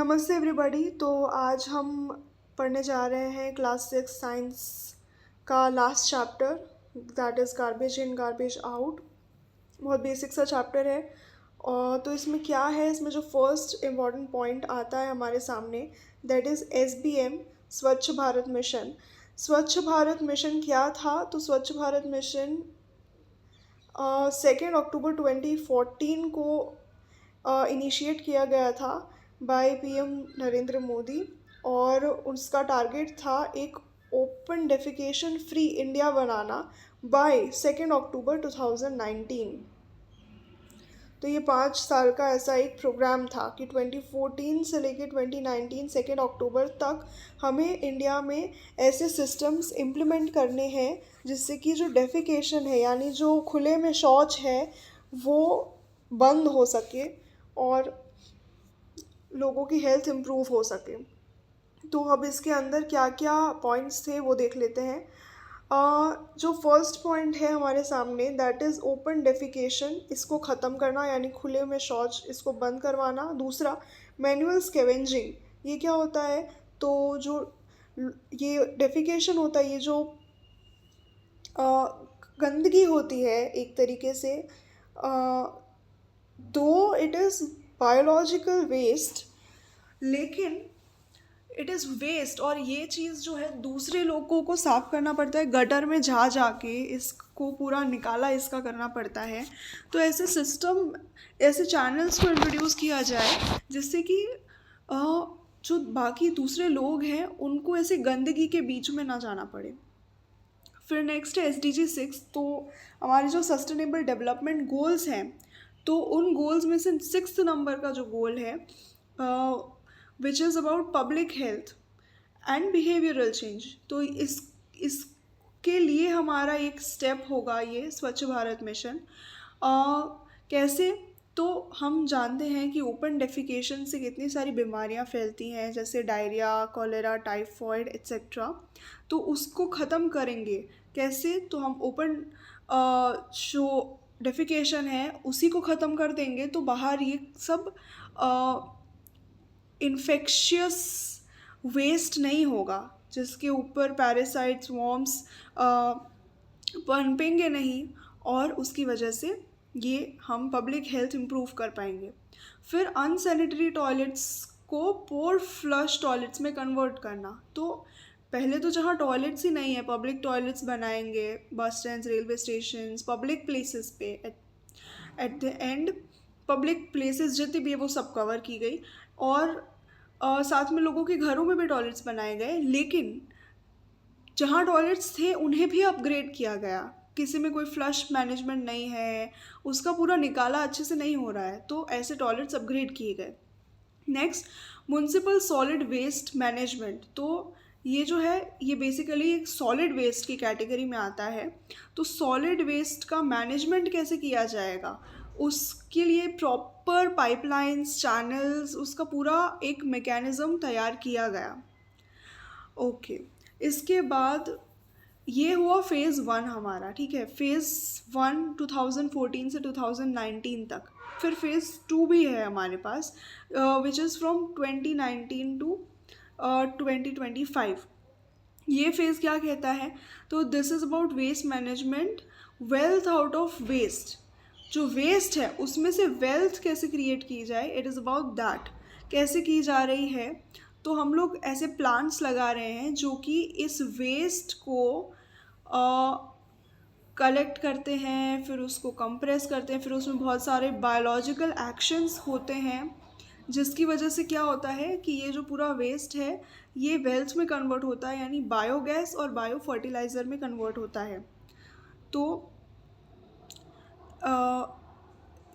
नमस्ते एवरीबॉडी। तो आज हम पढ़ने जा रहे हैं क्लास 6 साइंस का last chapter, that is garbage in garbage out. बहुत बेसिक सा चैप्टर है। और तो इसमें क्या है, इसमें जो फर्स्ट इम्पॉर्टेंट पॉइंट आता है हमारे सामने, दैट इज़ SBM, स्वच्छ भारत मिशन। स्वच्छ भारत मिशन क्या था? तो स्वच्छ भारत मिशन 2 अक्टूबर 2014 को इनिशिएट किया गया था बाय PM नरेंद्र मोदी। और उसका टारगेट था एक ओपन डेफिकेशन फ्री इंडिया बनाना बाय 2 अक्टूबर 2019। तो ये 5 साल का ऐसा एक प्रोग्राम था कि 2014 से लेकर 2019 2 अक्टूबर तक हमें इंडिया में ऐसे सिस्टम्स इम्प्लीमेंट करने हैं जिससे कि जो डेफिकेशन है, यानी जो खुले में शौच है, वो बंद हो सके और लोगों की हेल्थ इम्प्रूव हो सके। तो अब इसके अंदर क्या क्या पॉइंट्स थे वो देख लेते हैं। जो फर्स्ट पॉइंट है हमारे सामने, दैट इज़ ओपन डेफिकेशन, इसको ख़त्म करना, यानी खुले में शौच इसको बंद करवाना। दूसरा, मैनुअल स्कैवेंजिंग। ये क्या होता है? तो जो ये डेफिकेशन होता है, ये जो गंदगी होती है एक तरीके से, दो इट इज़ बायोलॉजिकल वेस्ट, लेकिन इट इज़ वेस्ट। और ये चीज़ जो है दूसरे लोगों को साफ़ करना पड़ता है, गटर में जा जाके इसको पूरा निकाला इसका करना पड़ता है। तो ऐसे सिस्टम, ऐसे चैनल्स को इंट्रोड्यूस किया जाए जिससे कि जो बाकी दूसरे लोग हैं उनको ऐसे गंदगी के बीच में ना जाना पड़े। फिर नेक्स्ट है SDG 6। तो हमारे जो सस्टेनेबल डेवलपमेंट गोल्स हैं, तो उन गोल्स में से 6th नंबर का जो गोल है, which is about public health and behavioural change. तो इसके लिए हमारा एक स्टेप होगा ये स्वच्छ भारत मिशन। कैसे? तो हम जानते हैं कि ओपन डेफिकेशन से कितनी सारी बीमारियां फैलती हैं, जैसे डायरिया, कॉलेरा, टाइफॉइड एक्सेट्रा। तो उसको ख़त्म करेंगे कैसे? तो हम ओपन जो डेफिकेशन है उसी को ख़त्म कर देंगे, तो बाहर ये सब इन्फेक्शियस वेस्ट नहीं होगा जिसके ऊपर पैरासाइट्स, वॉर्म्स पनपेंगे नहीं, और उसकी वजह से ये हम पब्लिक हेल्थ इम्प्रूव कर पाएंगे। फिर अनसैनिटरी टॉयलेट्स को पोर फ्लश टॉयलेट्स में कन्वर्ट करना। तो पहले तो जहाँ टॉयलेट्स ही नहीं है, पब्लिक टॉयलेट्स बनाएंगे bus stands, railway station, public places पे। At the end public places जितनी भी है वो सब कवर की गई, और साथ में लोगों के घरों में भी टॉयलेट्स बनाए गए, लेकिन जहाँ टॉयलेट्स थे उन्हें भी अपग्रेड किया गया। किसी में कोई फ्लश मैनेजमेंट नहीं है, उसका पूरा निकाला अच्छे से नहीं हो रहा है, तो ऐसे टॉयलेट्स अपग्रेड किए गए। Next, municipal solid waste management. तो ये जो है ये बेसिकली एक सॉलिड वेस्ट की कैटेगरी में आता है। तो सॉलिड वेस्ट का मैनेजमेंट कैसे किया जाएगा, उसके लिए प्रॉपर पाइपलाइंस, चैनल्स, उसका पूरा एक मैकेनिज़्म तैयार किया गया। ओके, इसके बाद ये हुआ फ़ेज़ 1 हमारा, ठीक है। फ़ेज़ 1 2014 से 2019 तक। फिर फ़ेज़ 2 भी है हमारे पास, विच इज़ फ्रॉम 2019 टू 2025। ये फेज़ क्या कहता है? तो this is about waste management, wealth out of waste. जो वेस्ट है उसमें से वेल्थ कैसे क्रिएट की जाए, इट इज़ अबाउट दैट। कैसे की जा रही है? तो हम लोग ऐसे प्लांट्स लगा रहे हैं जो कि इस वेस्ट को कलेक्ट करते हैं, फिर उसको कंप्रेस करते हैं, फिर उसमें बहुत सारे बायोलॉजिकल एक्शंस होते हैं, जिसकी वजह से क्या होता है कि ये जो पूरा वेस्ट है ये वेल्थ में कन्वर्ट होता है, यानी बायोगैस और बायो फर्टिलाइज़र में कन्वर्ट होता है। तो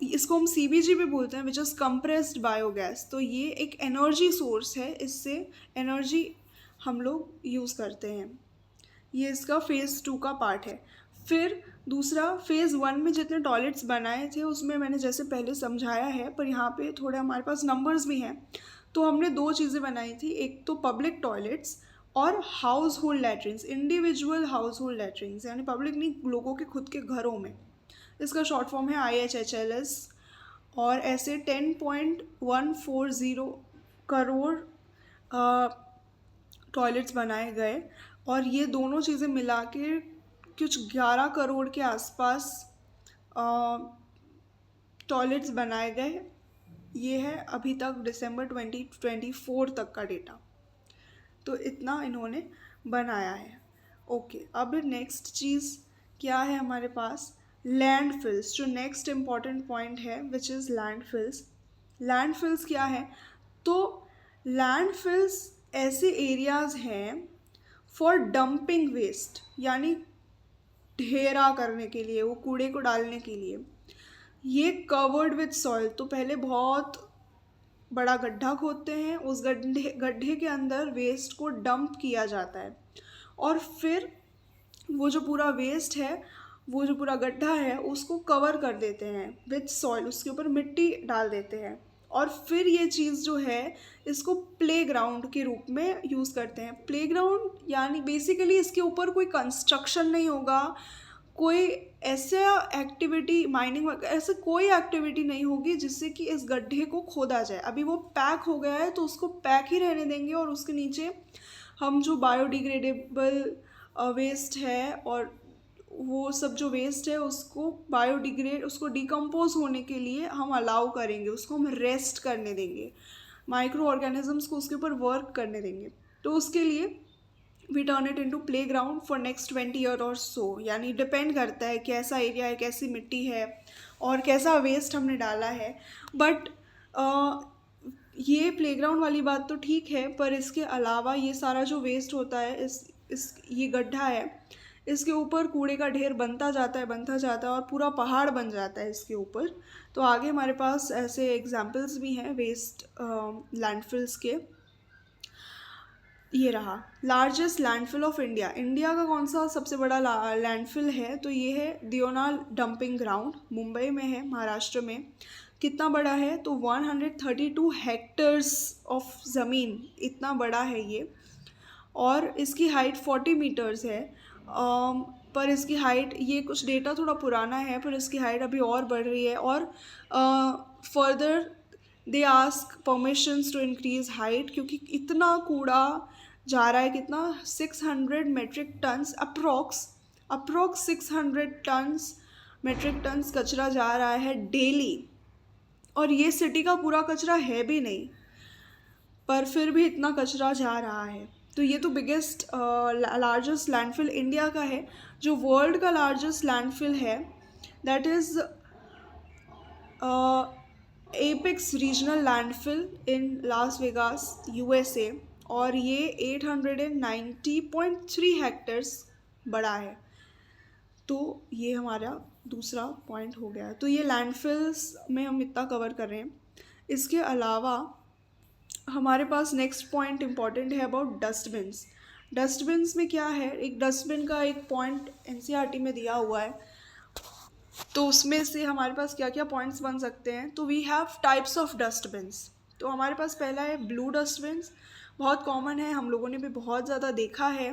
इसको हम CBG भी बोलते हैं, विच इज़ कंप्रेस्ड बायोगैस। तो ये एक एनर्जी सोर्स है, इससे एनर्जी हम लोग यूज़ करते हैं। ये इसका फ़ेज़ 2 का पार्ट है। फिर दूसरा, फ़ेज़ 1 में जितने टॉयलेट्स बनाए थे उसमें मैंने जैसे पहले समझाया है, पर यहाँ पे थोड़े हमारे पास नंबर्स भी हैं। तो हमने 2 चीज़ें बनाई थी, एक तो पब्लिक टॉयलेट्स और house hold latrines, individual house hold latrines, यानी पब्लिक नहीं, लोगों के खुद के घरों में। इसका शॉर्ट फॉर्म है IHHLS। और ऐसे 10.140 करोड़ टॉयलेट्स बनाए गए, और ये दोनों चीज़ें मिला के कुछ 11 करोड़ के आसपास टॉयलेट्स बनाए गए। ये है अभी तक दिसंबर 2024 तक का डेटा। तो इतना इन्होंने बनाया है। ओके, अब नेक्स्ट चीज़ क्या है हमारे पास, लैंडफिल्स, जो नेक्स्ट इम्पॉर्टेंट पॉइंट है विच इज़ लैंडफिल्स। लैंडफिल्स क्या है, तो लैंडफिल्स ऐसे एरियाज़ हैं फॉर डंपिंग वेस्ट, यानी ढेरा करने के लिए, वो कूड़े को डालने के लिए। ये कवर्ड विथ सॉइल, तो पहले बहुत बड़ा गड्ढा खोदते हैं, उस गड्ढे के अंदर वेस्ट को डंप किया जाता है, और फिर वो जो पूरा वेस्ट है, वो जो पूरा गड्ढा है, उसको कवर कर देते हैं विथ सॉइल, उसके ऊपर मिट्टी डाल देते हैं, और फिर ये चीज़ जो है इसको प्लेग्राउंड के रूप में यूज़ करते हैं। प्लेग्राउंड यानी बेसिकली इसके ऊपर कोई कंस्ट्रक्शन नहीं होगा, कोई ऐसा एक्टिविटी, माइनिंग ऐसे कोई एक्टिविटी नहीं होगी जिससे कि इस गड्ढे को खोदा जाए। अभी वो पैक हो गया है तो उसको पैक ही रहने देंगे, और उसके नीचे हम जो बायोडिग्रेडेबल वेस्ट है और वो सब जो वेस्ट है उसको डिकम्पोज होने के लिए हम अलाउ करेंगे, उसको हम रेस्ट करने देंगे, माइक्रो ऑर्गेनिजम्स को उसके ऊपर वर्क करने देंगे। तो उसके लिए we turn it into playground for next 20 year और सो, यानी डिपेंड करता है कैसा एरिया है, कैसी मिट्टी है और कैसा वेस्ट हमने डाला है। बट ये प्लेग्राउंड वाली बात तो ठीक है, पर इसके अलावा ये सारा जो वेस्ट होता है, ये गड्ढा है, इसके ऊपर कूड़े का ढेर बनता जाता है और पूरा पहाड़ बन जाता है इसके ऊपर। तो आगे हमारे पास ऐसे एग्जाम्पल्स भी हैं वेस्ट लैंडफिल्स के। ये रहा largest landfill of India. India का कौन सा सबसे बड़ा लैंडफिल है, तो ये है दियोनाल डंपिंग ग्राउंड, मुंबई में है, महाराष्ट्र में। कितना बड़ा है, तो 132 हेक्टर्स ऑफ ज़मीन, इतना बड़ा है ये, और इसकी हाइट 40 मीटर्स है। पर इसकी हाइट, ये कुछ डेटा थोड़ा पुराना है, पर इसकी हाइट अभी और बढ़ रही है, और further they ask permissions to increase height, क्योंकि इतना कूड़ा जा रहा है, कितना 600 metric tons approx 600 metric tons कचरा जा रहा है डेली। और ये सिटी का पूरा कचरा है भी नहीं, पर फिर भी इतना कचरा जा रहा है। तो ये तो बिगेस्ट लार्जेस्ट लैंडफिल इंडिया का है। जो वर्ल्ड का लार्जेस्ट लैंडफिल है that is apex regional landfill in Las Vegas, USA, और ये 890.3 हेक्टर्स बड़ा है। तो ये हमारा दूसरा पॉइंट हो गया। तो ये लैंडफिल्स में हम इतना कवर कर रहे हैं। इसके अलावा हमारे पास नेक्स्ट पॉइंट इम्पॉर्टेंट है अबाउट डस्टबिन्स। डस्टबिन्स में क्या है, एक डस्टबिन का एक पॉइंट एनसीईआरटी में दिया हुआ है, तो उसमें से हमारे पास क्या क्या पॉइंट्स बन सकते हैं। तो we have types of dustbins. तो हमारे पास पहला है ब्लू डस्टबिन्स, बहुत कॉमन है, हम लोगों ने भी बहुत ज़्यादा देखा है,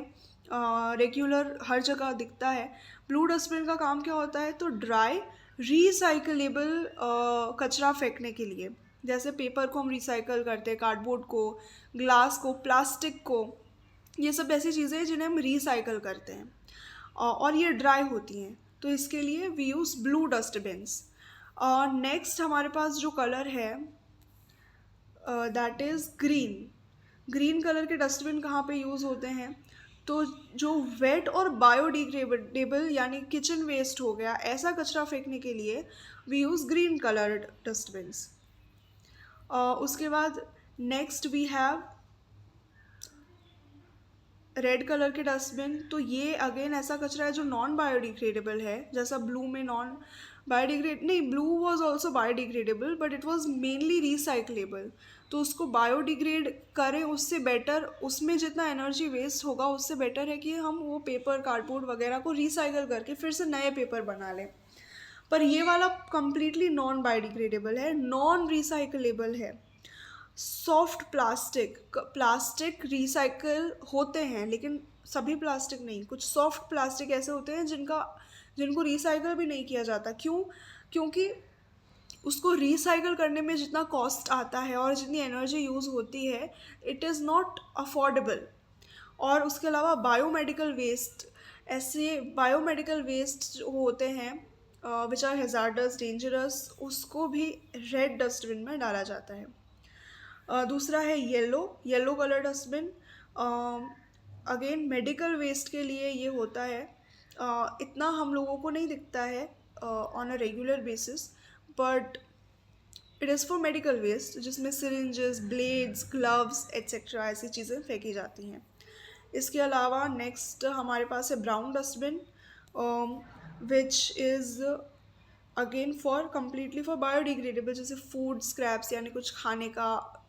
रेगुलर हर जगह दिखता है। ब्लू डस्टबिन का काम क्या होता है, तो ड्राई रिसाइकलेबल कचरा फेंकने के लिए, जैसे पेपर को हम रिसाइकल करते हैं, कार्डबोर्ड को, ग्लास को, प्लास्टिक को, ये सब ऐसी चीज़ें हैं जिन्हें हम रिसाइकल करते हैं, और ये ड्राई होती हैं। तो इसके लिए we use blue dustbins. Next हमारे पास जो कलर है that is green. Green colour के डस्टबिन कहाँ पे यूज़ होते हैं, तो जो वेट और बायोडिग्रेडेबल यानी किचन वेस्ट हो गया, ऐसा कचरा फेंकने के लिए we use green coloured dustbins. उसके बाद next we have red colour के डस्टबिन। तो ये अगेन ऐसा कचरा है जो नॉन बायोडिग्रेडेबल है, जैसा ब्लू में non blue was also biodegradable but it was mainly recyclable. तो उसको बायोडिग्रेड करें, उससे बेटर, उसमें जितना एनर्जी वेस्ट होगा उससे बेटर है कि हम वो पेपर, कार्डबोर्ड वगैरह को रिसाइकल करके फिर से नए पेपर बना लें। पर ये वाला कम्प्लीटली नॉन बायोडिग्रेडेबल है, नॉन रिसाइकलेबल है। सॉफ्ट प्लास्टिक रिसाइकल होते हैं, लेकिन सभी प्लास्टिक नहीं, कुछ सॉफ्ट प्लास्टिक ऐसे होते हैं जिनको रिसाइकल भी नहीं किया जाता। क्योंकि उसको रिसाइकल करने में जितना कॉस्ट आता है और जितनी एनर्जी यूज़ होती है, इट इज़ नॉट अफोर्डेबल। और उसके अलावा बायोमेडिकल वेस्ट, ऐसे बायोमेडिकल वेस्ट जो होते हैं विच आर हैज़ार्डस, डेंजरस, उसको भी रेड डस्टबिन में डाला जाता है। दूसरा है yellow, yellow colour dustbin. Again medical waste के लिए ये होता है, इतना हम लोगों को नहीं दिखता है on a regular basis, but it is for medical waste, जिसमें सिरिंजेस, ब्लेड्स, ग्लव्स एट्सेट्रा ऐसी चीज़ें फेंकी जाती हैं। इसके अलावा नेक्स्ट हमारे पास है brown dustbin, which is again for completely for biodegradable, जैसे फूड स्क्रैप्स यानी कुछ खाने का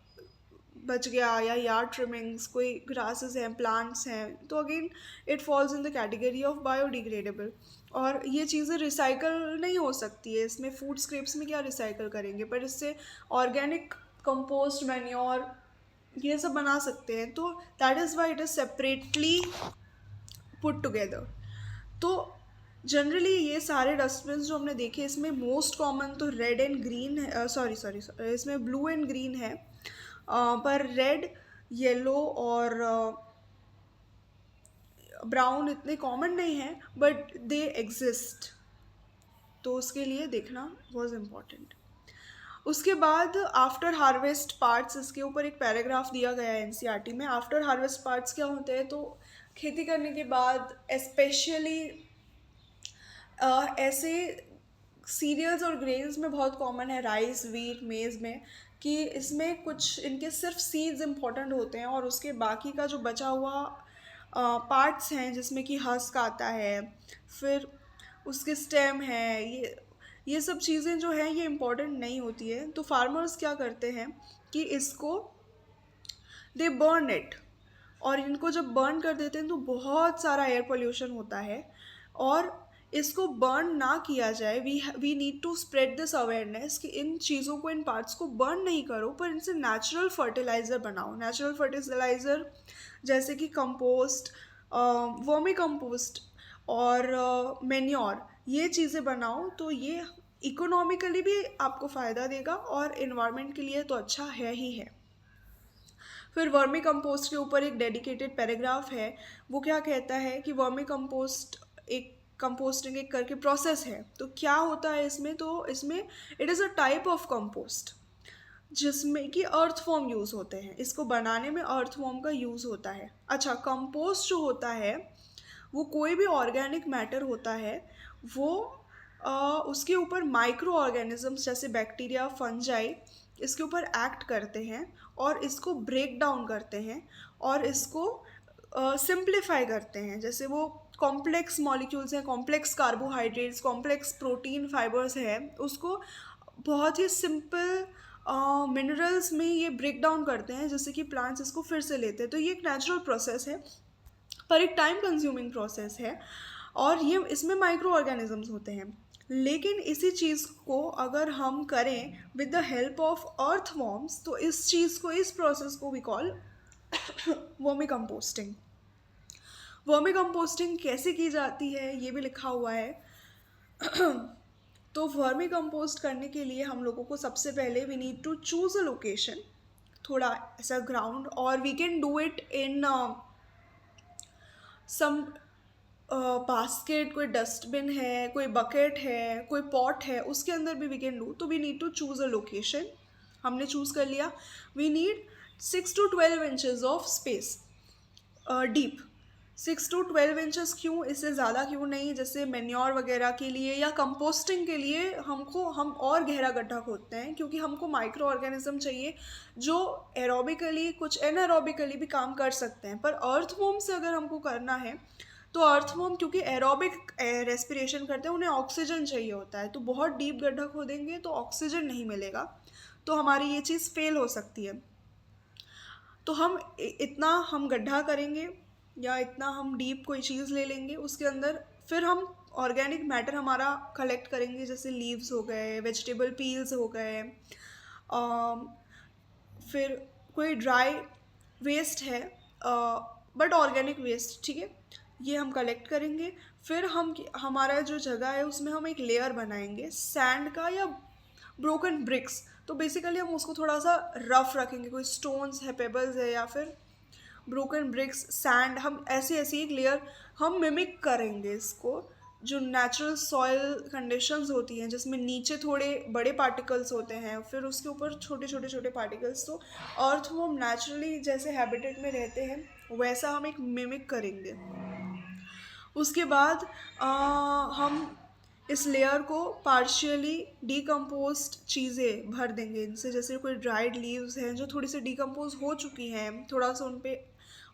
बच गया, या यार्ड ट्रिमिंग्स, कोई ग्रासेस हैं, प्लांट्स हैं, तो again it falls in the category of biodegradable. और ये चीज़ें रिसाइकल नहीं हो सकती है, इसमें फूड स्क्रैप्स में क्या रिसाइकल करेंगे, पर इससे ऑर्गेनिक कंपोस्ट, मैन्योर, ये सब बना सकते हैं। तो that is why it is separately put together. तो जनरली ये सारे डस्टबिन जो हमने देखे, इसमें मोस्ट कॉमन तो रेड एंड ग्रीन है, सॉरी इसमें ब्लू एंड ग्रीन है, पर रेड, येलो और ब्राउन इतने कॉमन नहीं हैं, बट दे एग्जिस्ट, तो उसके लिए देखना वॉज इम्पॉर्टेंट। उसके बाद आफ्टर हार्वेस्ट पार्ट्स, इसके ऊपर एक पैराग्राफ दिया गया है एनसीईआरटी में। आफ्टर हार्वेस्ट पार्ट्स क्या होते हैं, तो खेती करने के बाद स्पेशली ऐसे सीरियल्स और ग्रेन्स में बहुत कॉमन है, राइस, वीट, मेज़ में, कि इसमें कुछ इनके सिर्फ सीड्स इम्पॉर्टेंट होते हैं और उसके बाकी का जो बचा हुआ पार्ट्स हैं, जिसमें कि हस्क आता है, फिर उसके स्टेम है, ये सब चीज़ें जो हैं ये इम्पॉर्टेंट नहीं होती है। तो फार्मर्स क्या करते हैं कि इसको दे बर्न इट, और इनको जब बर्न कर देते हैं तो बहुत सारा एयर पोल्यूशन होता है, और इसको बर्न ना किया जाए। We need to spread this awareness कि इन चीज़ों को, इन पार्ट्स को बर्न नहीं करो, पर इनसे नेचुरल फर्टिलाइज़र बनाओ। नेचुरल फर्टिलाइज़र जैसे कि कंपोस्ट, वर्मी कंपोस्ट और मेन्योर, ये चीज़ें बनाओ, तो ये इकोनॉमिकली भी आपको फ़ायदा देगा और इन्वायरमेंट के लिए तो अच्छा है ही है। फिर वर्मी कंपोस्ट के ऊपर एक डेडिकेटेड पैराग्राफ है। वो क्या कहता है कि वर्मी कंपोस्ट एक कंपोस्टिंग एक करके प्रोसेस है। तो क्या होता है इसमें, तो इसमें it is a type of compost जिसमें कि अर्थ फॉर्म यूज़ होते हैं। इसको बनाने में अर्थ फॉर्म का यूज़ होता है। अच्छा, कंपोस्ट जो होता है वो कोई भी ऑर्गेनिक मैटर होता है, वो उसके ऊपर माइक्रो ऑर्गेनिजम्स जैसे बैक्टीरिया, फंजाई इसके ऊपर एक्ट करते हैं और इसको ब्रेक डाउन करते हैं और इसको सिंप्लीफाई करते हैं। जैसे वो कॉम्प्लेक्स मॉलिक्यूल्स हैं, complex carbohydrates, complex protein fibres हैं, उसको बहुत ही सिंपल मिनरल्स में ये ब्रेक डाउन करते हैं, जिससे कि प्लांट्स इसको फिर से लेते हैं। तो ये एक नेचुरल प्रोसेस है, पर एक टाइम कंज्यूमिंग प्रोसेस है, और ये इसमें माइक्रो ऑर्गेनिजम्स होते हैं। लेकिन इसी चीज़ को अगर हम करें with the help of earthworms, तो इस चीज़ को, इस प्रोसेस को we call vermicomposting. Vermicomposting कैसे की जाती है ये भी लिखा हुआ है। तो वर्मी कंपोस्ट करने के लिए हम लोगों को सबसे पहले we need to choose a location, थोड़ा ऐसा ग्राउंड, और we can do it in some basket, कोई डस्टबिन है, कोई बकेट है, कोई पॉट है, उसके अंदर भी वी कैन डू। तो we need to choose a location, हमने चूज़ कर लिया। We need 6 to 12 inches of space deep. 6 to 12 inches क्यों, इससे ज़्यादा क्यों नहीं? जैसे मेन्योर वगैरह के लिए या कंपोस्टिंग के लिए हम और गहरा गड्ढा खोदते हैं, क्योंकि हमको माइक्रो ऑर्गेनिज्म चाहिए जो एरोबिकली, कुछ एनारोबिकली भी काम कर सकते हैं। पर अर्थवॉर्म से अगर हमको करना है, तो अर्थवॉर्म क्योंकि एरोबिक रेस्पिरेशन करते हैं, उन्हें ऑक्सीजन चाहिए होता है, तो बहुत डीप गड्ढा खोदेंगे तो ऑक्सीजन नहीं मिलेगा, तो हमारी ये चीज़ फेल हो सकती है। तो हम इतना हम गड्ढा करेंगे या इतना हम डीप कोई चीज़ ले लेंगे, उसके अंदर फिर हम ऑर्गेनिक मैटर हमारा कलेक्ट करेंगे, जैसे लीव्स हो गए, वेजिटेबल पील्स हो गए, फिर कोई ड्राई वेस्ट है बट ऑर्गेनिक वेस्ट, ठीक है, ये हम कलेक्ट करेंगे। फिर हम हमारा जो जगह है उसमें हम एक लेयर बनाएंगे सैंड का या ब्रोकन ब्रिक्स, तो बेसिकली हम उसको थोड़ा सा रफ रखेंगे, कोई स्टोन्स है, पेबल्स है, या फिर ब्रोकन ब्रिक्स, सैंड, हम ऐसी ऐसी एक लेयर हम मिमिक करेंगे इसको, जो नेचुरल सॉइल कंडीशंस होती हैं जिसमें नीचे थोड़े बड़े पार्टिकल्स होते हैं फिर उसके ऊपर छोटे छोटे छोटे पार्टिकल्स, तो अर्थ वो हम नेचुरली जैसे हैबिटेट में रहते हैं वैसा हम एक मिमिक करेंगे। उसके बाद हम इस लेयर को पार्शियली डिकम्पोज्ड चीज़ें भर देंगे इनसे, जैसे कोई ड्राइड लीव्स हैं जो थोड़ी सी डिकम्पोज हो चुकी हैं, थोड़ा सा उन पे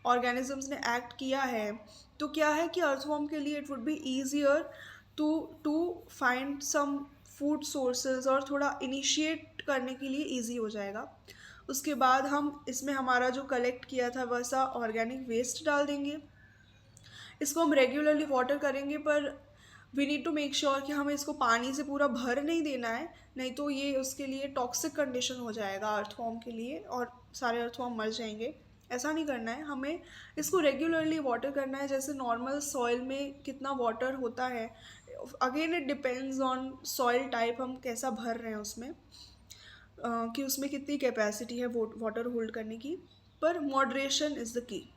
ऑर्गेनिजम्स ने एक्ट किया है, तो क्या है कि अर्थवॉर्म के लिए it would be easier to to find some food sources, और थोड़ा इनिशिएट करने के लिए ईजी हो जाएगा। उसके बाद हम इसमें हमारा जो कलेक्ट किया था वैसा ऑर्गेनिक वेस्ट डाल देंगे। इसको हम रेगुलरली वाटर करेंगे, पर we need to make sure कि हमें इसको पानी से पूरा भर नहीं देना है, नहीं तो ये उसके लिए टॉक्सिक कंडीशन हो जाएगा अर्थवॉर्म के लिए और सारे अर्थवॉर्म मर जाएंगे। ऐसा नहीं करना है, हमें इसको रेगुलरली वाटर करना है, जैसे नॉर्मल सॉइल में कितना वाटर होता है। Again it depends on soil type, हम कैसा भर रहे हैं उसमें, कि उसमें कितनी कैपेसिटी है वाटर होल्ड करने की, पर मॉडरेशन इज़ द की।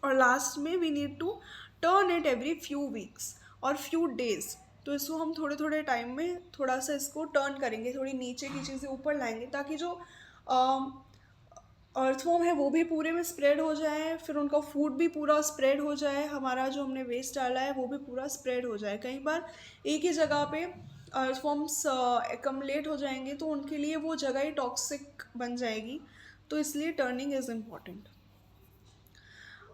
और लास्ट में we need to turn it every few weeks और फ्यू डेज, तो इसको हम थोड़े थोड़े टाइम में थोड़ा सा इसको टर्न करेंगे, थोड़ी नीचे की चीज़ें ऊपर लाएंगे, ताकि जो अर्थवॉर्म है वो भी पूरे में स्प्रेड हो जाए, फिर उनका फूड भी पूरा स्प्रेड हो जाए, हमारा जो हमने वेस्ट डाला है वो भी पूरा स्प्रेड हो जाए। कई बार एक ही जगह पे अर्थवॉर्म्स एकमलेट हो जाएंगे तो उनके लिए वो जगह ही टॉक्सिक बन जाएगी, तो इसलिए टर्निंग इज़ इम्पॉर्टेंट।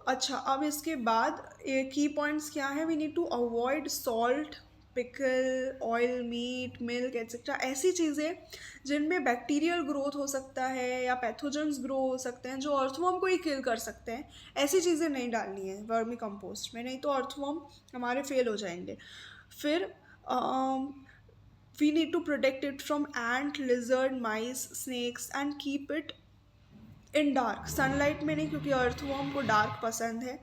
अच्छा, अब इसके बाद की पॉइंट्स क्या है, we need to avoid salt, pickle, oil, meat, milk etcetera, ऐसी चीज़ें जिनमें बैक्टीरियल ग्रोथ हो सकता है या पैथोजेंस ग्रो हो सकते हैं जो अर्थवॉर्म को ही किल कर सकते हैं, ऐसी चीज़ें नहीं डालनी है वर्मी कंपोस्ट में, नहीं तो अर्थवॉर्म हमारे फेल हो जाएंगे। फिर we need to protect it from ant, lizard, mice, snakes and keep it in dark, sunlight में नहीं, क्योंकि अर्थवॉर्म को डार्क पसंद है,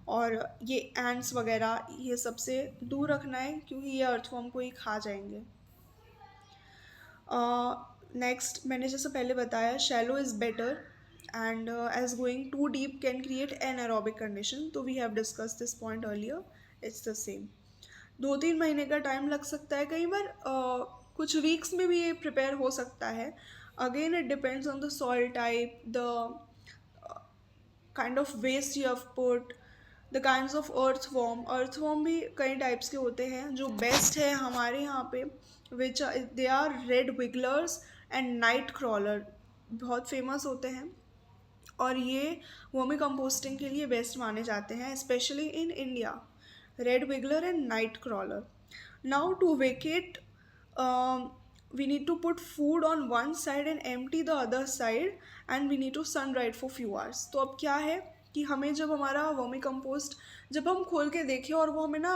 और ये एंट्स वगैरह ये सबसे दूर रखना है क्योंकि ये अर्थवॉर्म को ही खा जाएंगे। नेक्स्ट, मैंने जैसे पहले बताया shallow is better and as going to deep can create an aerobic condition, तो we have discuss this point earlier, it's the same. 2-3 महीने का टाइम लग सकता है, कई बार कुछ वीक्स में भी ये प्रिपेयर हो सकता है। Again it depends on the soil type, the kind of waste you have put, the kinds of earthworm भी कई टाइप्स के होते हैं। जो बेस्ट है हमारे यहाँ पे which they are red wigglers and night crawler, बहुत फेमस होते हैं, और ये वर्मी कंपोस्टिंग के लिए बेस्ट माने जाते हैं, specially in India, red wiggler and night crawler. Now to vacate we need to put food on one side and empty the other side and we need to sun dry it for few hours। तो अब क्या है कि हमें जब हमारा vermi compost जब हम खोल के देखें और वो हमें ना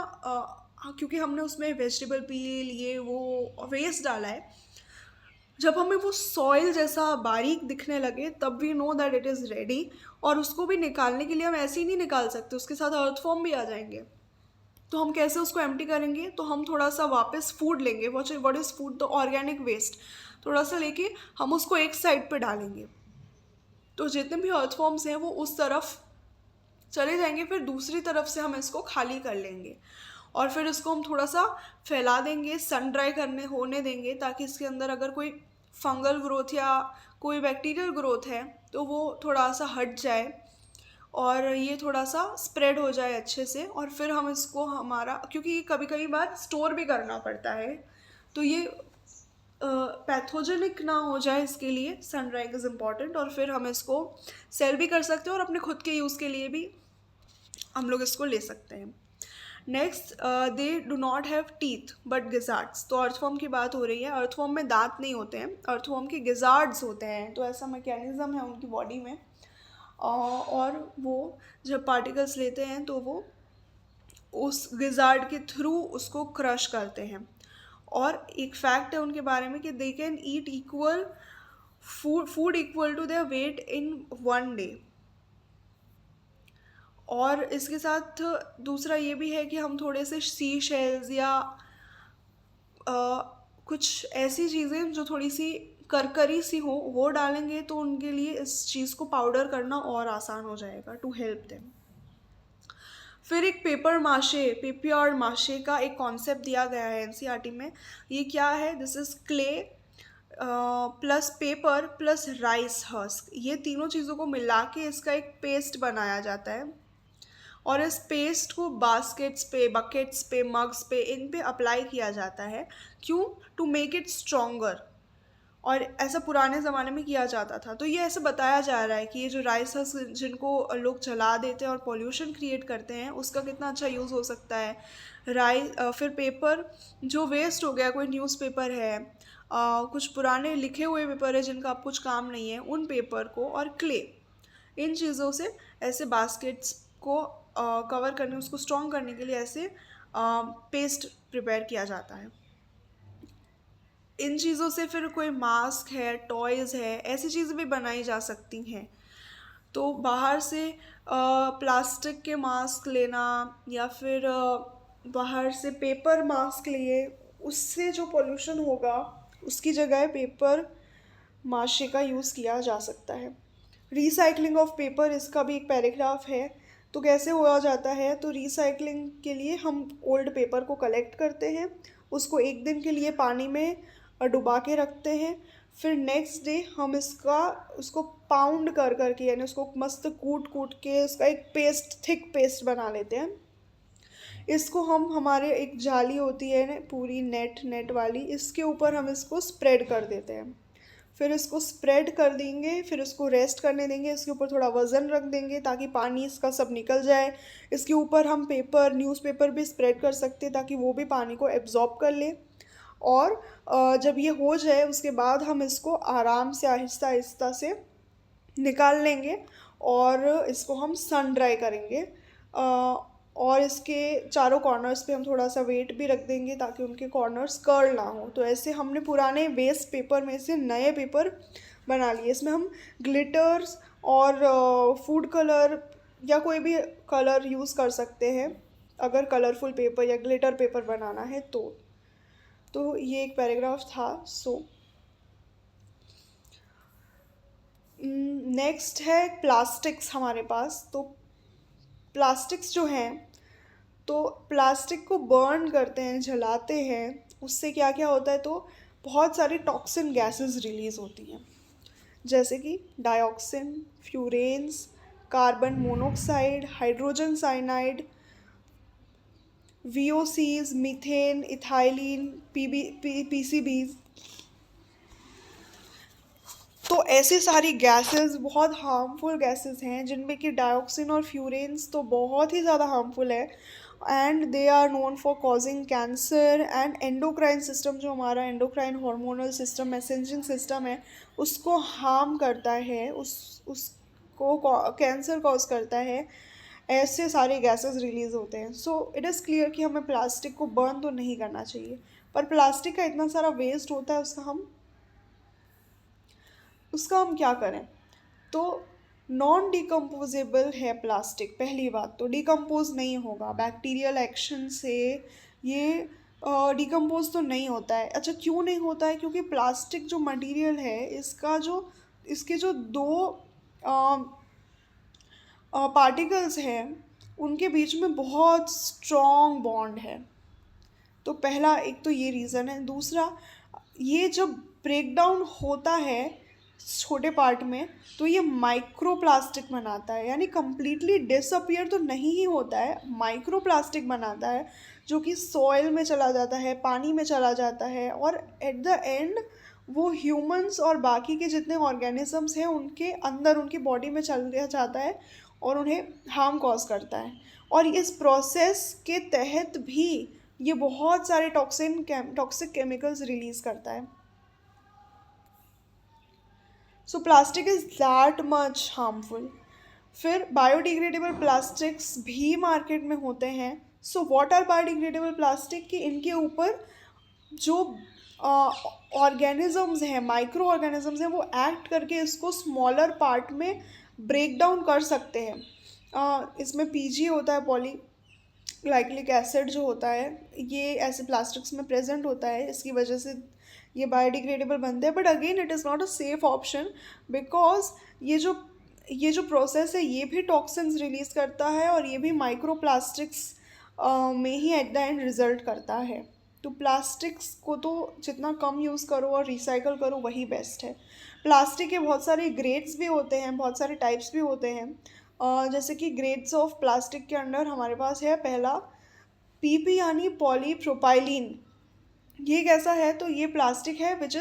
क्योंकि हमने उसमें वेजिटेबल पील ये वो वेस्ट डाला है, जब हमें वो सॉइल जैसा बारीक दिखने लगे तब we know that it is ready. और उसको भी निकालने के लिए हम ऐसे ही नहीं निकाल सकते, उसके साथ अर्थवॉर्म भी आ जाएंगे। तो हम कैसे उसको एम्प्टी करेंगे, तो हम थोड़ा सा वापस फूड लेंगे, व्हाट इज़ फूड, तो ऑर्गेनिक वेस्ट थोड़ा सा लेके हम उसको एक साइड पे डालेंगे, तो जितने भी अर्थवॉर्म्स हैं वो उस तरफ चले जाएंगे, फिर दूसरी तरफ से हम इसको खाली कर लेंगे और फिर इसको हम थोड़ा सा फैला देंगे, सन ड्राई करने होने देंगे, ताकि इसके अंदर अगर कोई फंगल ग्रोथ या कोई बैक्टीरियल ग्रोथ है तो वो थोड़ा सा हट जाए और ये थोड़ा सा स्प्रेड हो जाए अच्छे से। और फिर हम इसको हमारा, क्योंकि कभी कभी बार स्टोर भी करना पड़ता है, तो ये पैथोजेनिक ना हो जाए इसके लिए सन ड्राइंग इज़ इम्पॉर्टेंट। और फिर हम इसको सेल भी कर सकते हैं और अपने खुद के यूज़ के लिए भी हम लोग इसको ले सकते हैं। Next, they do not have teeth but gizzards, तो अर्थवॉर्म की बात हो रही है। अर्थवॉर्म में दांत नहीं होते हैं, अर्थवॉर्म के गिजार्ड्स होते हैं, तो ऐसा मैकेनिज्म है उनकी बॉडी में, और वो जब पार्टिकल्स लेते हैं तो वो उस गिजार्ड के थ्रू उसको क्रश करते हैं। और एक फैक्ट है उनके बारे में कि they can eat equal food equal to their weight in 1 day. और इसके साथ दूसरा ये भी है कि हम थोड़े से सी शेल्स या कुछ ऐसी चीज़ें जो थोड़ी सी करकरी सी हो वो डालेंगे तो उनके लिए इस चीज़ को पाउडर करना और आसान हो जाएगा टू हेल्प देम। फिर एक पेपर माशे का एक कॉन्सेप्ट दिया गया है एनसीईआरटी में। ये क्या है? This is clay plus paper plus rice husk, ये तीनों चीज़ों को मिला के इसका एक पेस्ट बनाया जाता है। और इस पेस्ट को बास्केट्स पे, बकेट्स पे, मग्स पे, इन पे अप्लाई किया जाता है। क्यों? To make it stronger. और ऐसा पुराने ज़माने में किया जाता था। तो ये ऐसे बताया जा रहा है कि ये जो राइस हस्क जिनको लोग जला देते हैं और पॉल्यूशन क्रिएट करते हैं, उसका कितना अच्छा यूज़ हो सकता है। फिर पेपर जो वेस्ट हो गया, कोई न्यूज़पेपर है, कुछ पुराने लिखे हुए पेपर है जिनका अब कुछ काम नहीं है, उन पेपर को, और क्ले, इन चीज़ों से ऐसे बास्केट्स को कवर करने, उसको स्ट्रॉन्ग करने के लिए ऐसे पेस्ट प्रिपेयर किया जाता है। इन चीज़ों से फिर कोई मास्क है, टॉयज़ है, ऐसी चीज़ें भी बनाई जा सकती हैं। तो बाहर से प्लास्टिक के मास्क लेना या फिर बाहर से पेपर मास्क लिए, उससे जो पोल्यूशन होगा उसकी जगह पेपर माशे का यूज़ किया जा सकता है। रिसाइकलिंग ऑफ पेपर, इसका भी एक पैराग्राफ है। तो कैसे हुआ जाता है? तो रिसाइकलिंग के लिए हम ओल्ड पेपर को कलेक्ट करते हैं, उसको एक दिन के लिए पानी में डुबा के रखते हैं। फिर नेक्स्ट डे हम उसको पाउंड कर करके, यानी उसको मस्त कूट कूट के उसका एक पेस्ट, थिक पेस्ट बना लेते हैं। इसको हम, हमारे एक जाली होती है पूरी नेट वाली, इसके ऊपर हम इसको स्प्रेड कर देते हैं। फिर इसको स्प्रेड कर देंगे, फिर इसको रेस्ट करने देंगे, इसके ऊपर थोड़ा वज़न रख देंगे ताकि पानी इसका सब निकल जाए। इसके ऊपर हम न्यूज़पेपर भी स्प्रेड कर सकते हैं ताकि वो भी पानी को एब्जॉर्ब कर ले। और जब ये हो जाए उसके बाद हम इसको आराम से आहिस्ता आहिस्ता से निकाल लेंगे और इसको हम सन ड्राई करेंगे। और इसके चारों कॉर्नर्स पे हम थोड़ा सा वेट भी रख देंगे ताकि उनके कॉर्नर्स कर्ल ना हो। तो ऐसे हमने पुराने वेस्ट पेपर में से नए पेपर बना लिए। इसमें हम ग्लिटर्स और फूड कलर या कोई भी कलर यूज़ कर सकते हैं अगर कलरफुल पेपर या ग्लिटर पेपर बनाना है तो ये एक पैराग्राफ था। नेक्स्ट है प्लास्टिक्स हमारे पास। तो प्लास्टिक्स जो हैं, तो प्लास्टिक को बर्न करते हैं, जलाते हैं, उससे क्या क्या होता है? तो बहुत सारी टॉक्सिन गैसेस रिलीज़ होती हैं, जैसे कि dioxin, furans, carbon monoxide, hydrogen cyanide, VOCs, methane, ethylene, PCBs. तो ऐसी सारी गैसेस बहुत हार्मफुल गैसेस हैं, जिनमें कि डाइऑक्सिन और फ्यूरेन्स तो बहुत ही ज़्यादा हार्मफुल है। And they are known for causing cancer and endocrine system, जो हमारा endocrine hormonal system, messaging system है, उसको हार्म करता है, उसको कैंसर कॉज करता है। ऐसे सारे गैसेस रिलीज़ होते हैं। सो इट इज़ क्लियर कि हमें प्लास्टिक को बर्न तो नहीं करना चाहिए, पर प्लास्टिक का इतना सारा वेस्ट होता है, उसका हम क्या करें? तो नॉन डिकम्पोजेबल है प्लास्टिक। पहली बात तो डिकम्पोज नहीं होगा, बैक्टीरियल एक्शन से ये डिकम्पोज तो नहीं होता है। अच्छा, क्यों नहीं होता है? क्योंकि प्लास्टिक जो मटेरियल है, इसके जो दो पार्टिकल्स हैं, उनके बीच में बहुत स्ट्रॉन्ग बॉन्ड है। तो पहला एक तो ये रीज़न है। दूसरा, ये जब ब्रेक डाउन होता है छोटे पार्ट में, तो ये माइक्रो प्लास्टिक बनाता है, यानी कंप्लीटली डिसअपियर तो नहीं ही होता है, माइक्रो प्लास्टिक बनाता है, जो कि सॉइल में चला जाता है, पानी में चला जाता है, और एट द एंड वो ह्यूमंस और बाकी के जितने ऑर्गेनिजम्स हैं उनके अंदर, उनकी बॉडी में चल जाता है और उन्हें हार्म कॉज करता है। और इस प्रोसेस के तहत भी ये बहुत सारे टॉक्सिक केमिकल्स रिलीज़ करता है। So plastic is that much harmful. फिर बायोडिग्रेडेबल प्लास्टिक्स भी मार्केट में होते हैं। So what are biodegradable plastic? कि इनके ऊपर जो ऑर्गेनिजम्स हैं, माइक्रो ऑर्गेनिजम्स हैं, वो एक्ट करके इसको स्मॉलर पार्ट में ब्रेक डाउन कर सकते हैं। इसमें पीजी होता है, पॉली ग्लाइकोलिक एसिड जो होता है, ये ऐसे प्लास्टिक्स में प्रेजेंट होता है। इसकी वजह से ये बायोडिग्रेडेबल बनते हैं, but again it is not a safe option, because ये जो ये जो प्रोसेस है ये भी टॉक्सिन्स रिलीज करता है और ये भी माइक्रो प्लास्टिक्स में ही एट द एंड रिजल्ट करता है। तो प्लास्टिक्स को तो जितना कम यूज़ करो और रिसाइकल करो वही बेस्ट है। प्लास्टिक के बहुत सारे ग्रेड्स भी होते हैं, बहुत सारे टाइप्स भी होते हैं। जैसे कि ग्रेड्स ऑफ प्लास्टिक के अंडर हमारे पास है पहला पीपी यानी पॉलीप्रोपाइलीन। ये कैसा है, तो ये प्लास्टिक है विच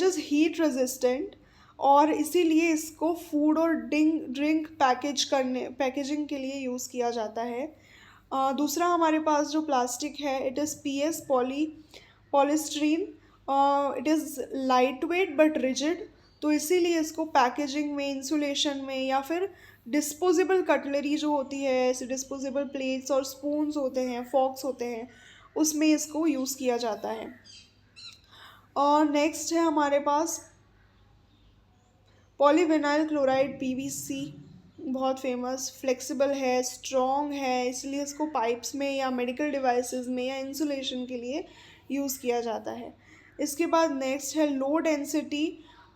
इज़ हीट रेजिस्टेंट, और इसीलिए इसको फूड और ड्रिंक पैकेजिंग के लिए यूज़ किया जाता है। दूसरा हमारे पास जो प्लास्टिक है it is PS polystyrene. It is light weight but rigid, तो इसीलिए इसको पैकेजिंग में, इंसुलेशन में, या फिर डिस्पोजेबल कटलरी जो होती है, ऐसे डिस्पोजेबल प्लेट्स और स्पून्स होते हैं, फॉक्स होते हैं, उसमें इसको यूज़ किया जाता है। और नेक्स्ट है हमारे पास पॉलीविनाइल क्लोराइड पीवीसी, बहुत फेमस, फ्लेक्सिबल है, स्ट्रॉन्ग है, इसलिए इसको पाइप्स में या मेडिकल डिवाइसेस में या इंसुलेशन के लिए यूज़ किया जाता है। इसके बाद नेक्स्ट है लो डेंसिटी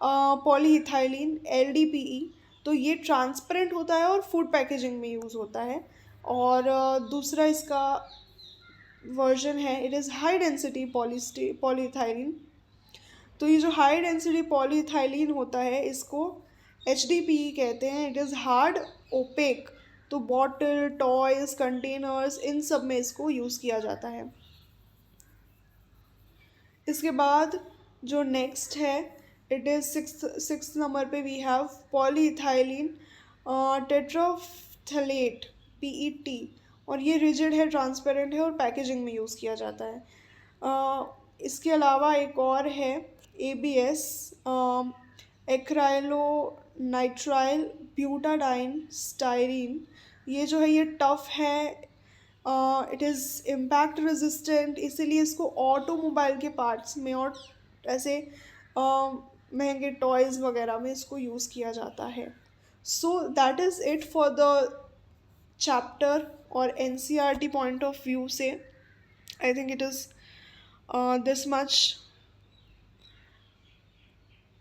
पॉलीइथाइलिन एलडीपीई, तो ये ट्रांसपेरेंट होता है और फूड पैकेजिंग में यूज़ होता है। और दूसरा इसका वर्जन है it is high density polyethylene. तो ये जो हाई डेंसिटी पॉलीइथाइलिन होता है इसको HDPE कहते हैं। इट इज़ हार्ड ओपेक, तो बॉटल, टॉयज, कंटेनर्स, इन सब में इसको यूज़ किया जाता है। इसके बाद जो नेक्स्ट है इट इज़ सिक्स नंबर पे वी हैव पॉलीइथाइलिन टेट्राफ्थलेट PET, और ये रिजिड है, ट्रांसपेरेंट है और पैकेजिंग में यूज़ किया जाता है। इसके अलावा एक और है ABS acrylo nitrile butadiene styrene. ये जो है ये टफ़ है, इट इज़ इम्पैक्ट रेजिस्टेंट, इसीलिए इसको ऑटोमोबाइल के पार्ट्स में और ऐसे महंगे टॉयज़ वगैरह में इसको यूज़ किया जाता है। So that is it for the chapter, और NCERT पॉइंट ऑफ व्यू से I think it is this much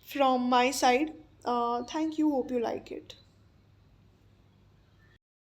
from my side. Thank you, hope you like it.